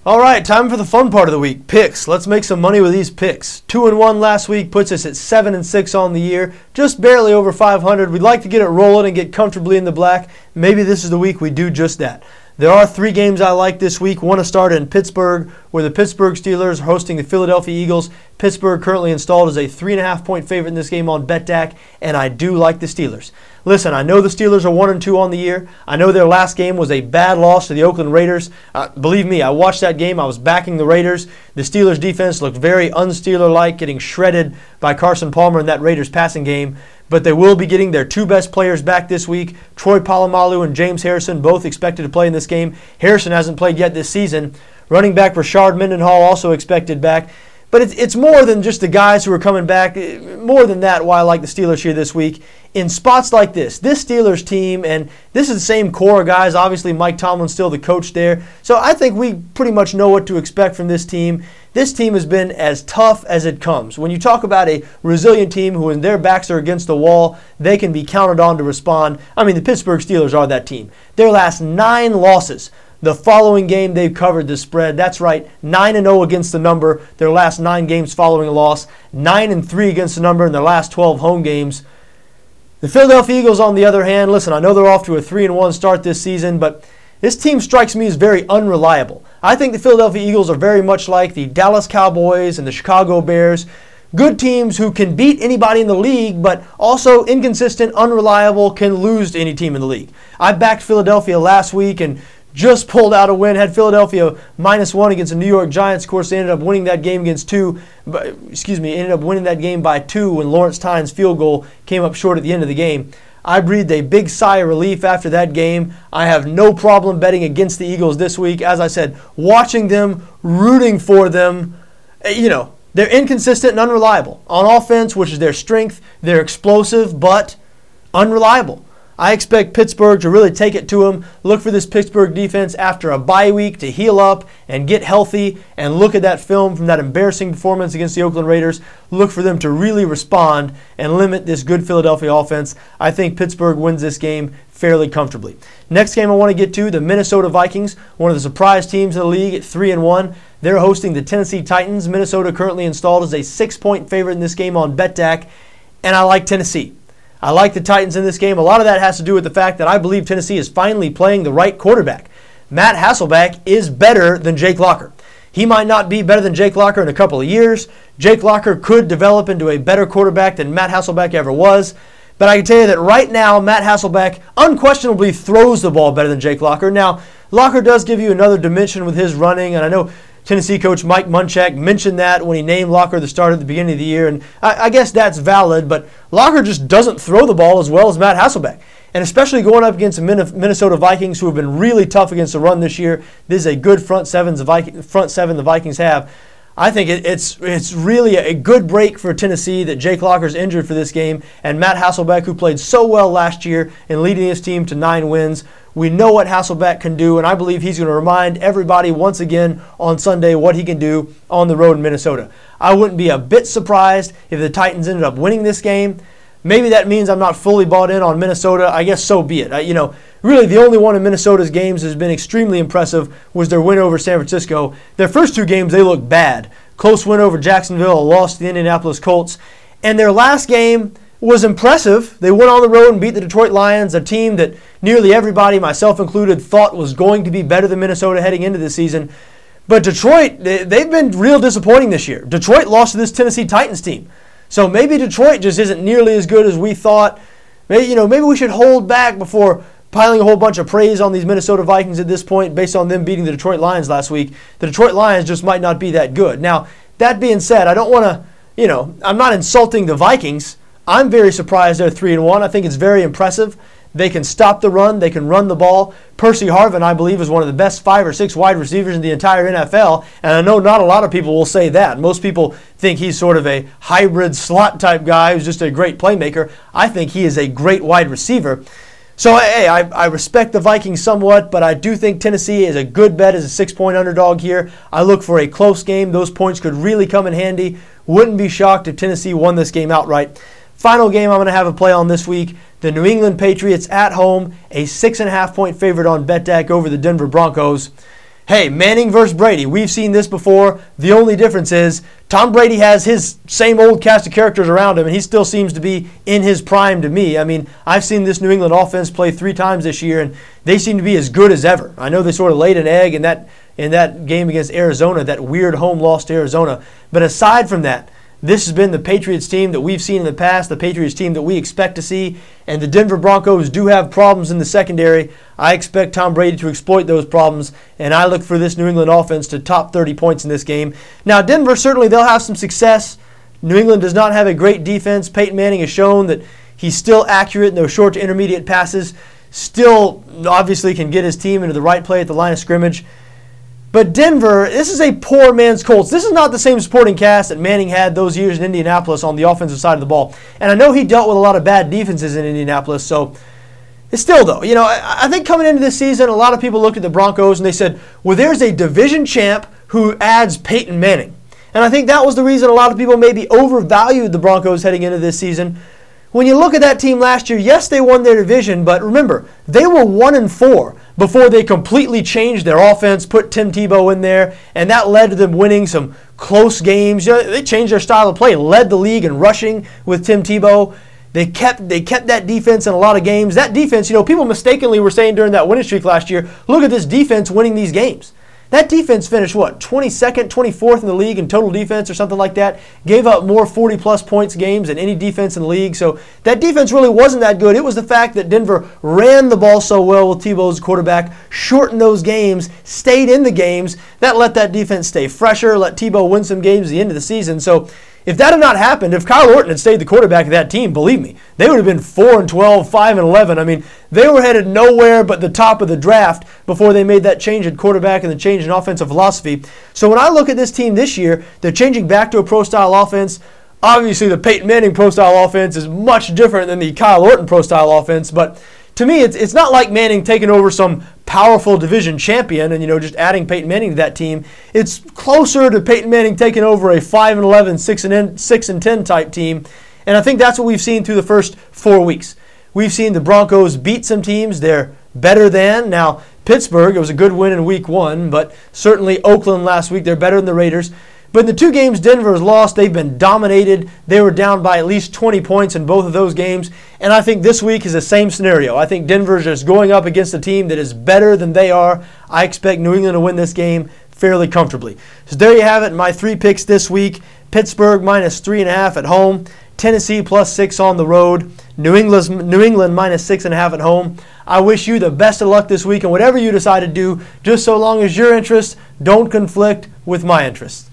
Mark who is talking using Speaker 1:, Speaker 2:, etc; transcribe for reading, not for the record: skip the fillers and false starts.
Speaker 1: All right, time for the fun part of the week, picks. Let's make some money with these picks. 2-1 last week puts us at 7-6 on the year, just barely over 500. We'd like to get it rolling and get comfortably in the black. Maybe this is the week we do just that. There are 3 games I like this week. One to start in Pittsburgh, where the Pittsburgh Steelers are hosting the Philadelphia Eagles. Pittsburgh currently installed as a 3.5-point favorite in this game on BETDAQ, and I do like the Steelers. Listen, I know the Steelers are 1-2 on the year. I know their last game was a bad loss to the Oakland Raiders. Believe me, I watched that game. I was backing the Raiders. The Steelers defense looked very un-Steeler-like, getting shredded by Carson Palmer in that Raiders passing game. But they will be getting their 2 best players back this week. Troy Polamalu and James Harrison both expected to play in this game. Harrison hasn't played yet this season. Running back Rashard Mendenhall also expected back. But it's more than just the guys who are coming back. More than that, why I like the Steelers here this week. In spots like this Steelers team, and this is the same core of guys. Obviously, Mike Tomlin's still the coach there. So I think we pretty much know what to expect from this team. This team has been as tough as it comes. When you talk about a resilient team who, when their backs are against the wall, they can be counted on to respond. I mean, the Pittsburgh Steelers are that team. Their last 9 losses. The following game, they've covered the spread. That's right, 9-0 against the number. Their last 9 games following a loss. 9-3 against the number in their last 12 home games. The Philadelphia Eagles, on the other hand, listen, I know they're off to a 3-1 start this season, but this team strikes me as very unreliable. I think the Philadelphia Eagles are very much like the Dallas Cowboys and the Chicago Bears. Good teams who can beat anybody in the league, but also inconsistent, unreliable, can lose to any team in the league. I backed Philadelphia last week and just pulled out a win. Had Philadelphia -1 against the New York Giants. Of course, they ended up winning that game ended up winning that game by 2 when Lawrence Tynes' field goal came up short at the end of the game. I breathed a big sigh of relief after that game. I have no problem betting against the Eagles this week. As I said, watching them, rooting for them, they're inconsistent and unreliable. On offense, which is their strength, they're explosive but unreliable. I expect Pittsburgh to really take it to them. Look for this Pittsburgh defense after a bye week to heal up and get healthy, and look at that film from that embarrassing performance against the Oakland Raiders. Look for them to really respond and limit this good Philadelphia offense. I think Pittsburgh wins this game fairly comfortably. Next game I want to get to, the Minnesota Vikings, one of the surprise teams in the league at 3-1. They're hosting the Tennessee Titans. Minnesota currently installed as a 6-point favorite in this game on BETDAQ, and I like Tennessee. I like the Titans in this game. A lot of that has to do with the fact that I believe Tennessee is finally playing the right quarterback. Matt Hasselbeck is better than Jake Locker. He might not be better than Jake Locker in a couple of years. Jake Locker could develop into a better quarterback than Matt Hasselbeck ever was. But I can tell you that right now, Matt Hasselbeck unquestionably throws the ball better than Jake Locker. Now, Locker does give you another dimension with his running, and I know Tennessee coach Mike Munchak mentioned that when he named Locker the starter at the beginning of the year, and I guess that's valid, but Locker just doesn't throw the ball as well as Matt Hasselbeck. And especially going up against the Minnesota Vikings, who have been really tough against the run this year. This is a good front seven the Vikings have. I think it's really a good break for Tennessee that Jake Locker's injured for this game, and Matt Hasselbeck, who played so well last year in leading his team to 9 wins. We know what Hasselbeck can do, and I believe he's going to remind everybody once again on Sunday what he can do on the road in Minnesota. I wouldn't be a bit surprised if the Titans ended up winning this game. Maybe that means I'm not fully bought in on Minnesota. I guess so be it. Really the only one in Minnesota's games has been extremely impressive was their win over San Francisco. Their first 2 games, they looked bad. Close win over Jacksonville, a loss to the Indianapolis Colts. And their last game was impressive. They went on the road and beat the Detroit Lions, a team that nearly everybody, myself included, thought was going to be better than Minnesota heading into the season. But Detroit, they've been real disappointing this year. Detroit lost to this Tennessee Titans team. So maybe Detroit just isn't nearly as good as we thought. Maybe we should hold back before piling a whole bunch of praise on these Minnesota Vikings at this point based on them beating the Detroit Lions last week. The Detroit Lions just might not be that good. Now, that being said, I don't want to, I'm not insulting the Vikings. I'm very surprised they're 3-1. I think it's very impressive. They can stop the run. They can run the ball. Percy Harvin, I believe, is one of the best 5 or 6 wide receivers in the entire NFL, and I know not a lot of people will say that. Most people think he's sort of a hybrid slot type guy who's just a great playmaker. I think he is a great wide receiver. So, hey, I respect the Vikings somewhat, but I do think Tennessee is a good bet as a 6-point underdog here. I look for a close game. Those points could really come in handy. Wouldn't be shocked if Tennessee won this game outright. Final game I'm going to have a play on this week, the New England Patriots at home, a 6.5-point favorite on BETDAQ over the Denver Broncos. hey, Manning versus Brady. We've seen this before. The only difference is Tom Brady has his same old cast of characters around him, and he still seems to be in his prime to me. I mean, I've seen this New England offense play 3 times this year, and they seem to be as good as ever. I know they sort of laid an egg in that game against Arizona, that weird home loss to Arizona. But aside from that, this has been the Patriots team that we've seen in the past, the Patriots team that we expect to see, and the Denver Broncos do have problems in the secondary. I expect Tom Brady to exploit those problems, and I look for this New England offense to top 30 points in this game. Now, Denver, certainly they'll have some success. New England does not have a great defense. Peyton Manning has shown that he's still accurate in those short to intermediate passes, still obviously can get his team into the right play at the line of scrimmage. But Denver, this is a poor man's Colts. This is not the same supporting cast that Manning had those years in Indianapolis on the offensive side of the ball. And I know he dealt with a lot of bad defenses in Indianapolis, so it's still, though, I think coming into this season, a lot of people looked at the Broncos and they said, well, there's a division champ who adds Peyton Manning. And I think that was the reason a lot of people maybe overvalued the Broncos heading into this season. When you look at that team last year, yes, they won their division, but remember, they were 1-4 before they completely changed their offense, put Tim Tebow in there, and that led to them winning some close games. They changed their style of play, led the league in rushing with Tim Tebow. They kept that defense in a lot of games. That defense, people mistakenly were saying during that winning streak last year, look at this defense winning these games. That defense finished, 22nd, 24th in the league in total defense or something like that. Gave up more 40-plus points games than any defense in the league. So that defense really wasn't that good. It was the fact that Denver ran the ball so well with Tebow's quarterback, shortened those games, stayed in the games. That let that defense stay fresher, let Tebow win some games at the end of the season. So if that had not happened, if Kyle Orton had stayed the quarterback of that team, believe me, they would have been 4-12, 5-11. I mean, they were headed nowhere but the top of the draft before they made that change at quarterback and the change in offensive philosophy. So when I look at this team this year, they're changing back to a pro-style offense. Obviously, the Peyton Manning pro-style offense is much different than the Kyle Orton pro-style offense, but to me, it's not like Manning taking over some powerful division champion and, just adding Peyton Manning to that team. It's closer to Peyton Manning taking over a 5-11, 6-10 type team. And I think that's what we've seen through the first 4 weeks. We've seen the Broncos beat some teams they're better than. Now, Pittsburgh, it was a good win in week 1, but certainly Oakland last week, they're better than the Raiders. But in the 2 games Denver has lost, they've been dominated. They were down by at least 20 points in both of those games. And I think this week is the same scenario. I think Denver's just going up against a team that is better than they are. I expect New England to win this game fairly comfortably. So there you have it, my 3 picks this week. Pittsburgh minus 3.5 at home. Tennessee plus 6 on the road. New England minus 6.5 at home. I wish you the best of luck this week and whatever you decide to do, just so long as your interests don't conflict with my interests.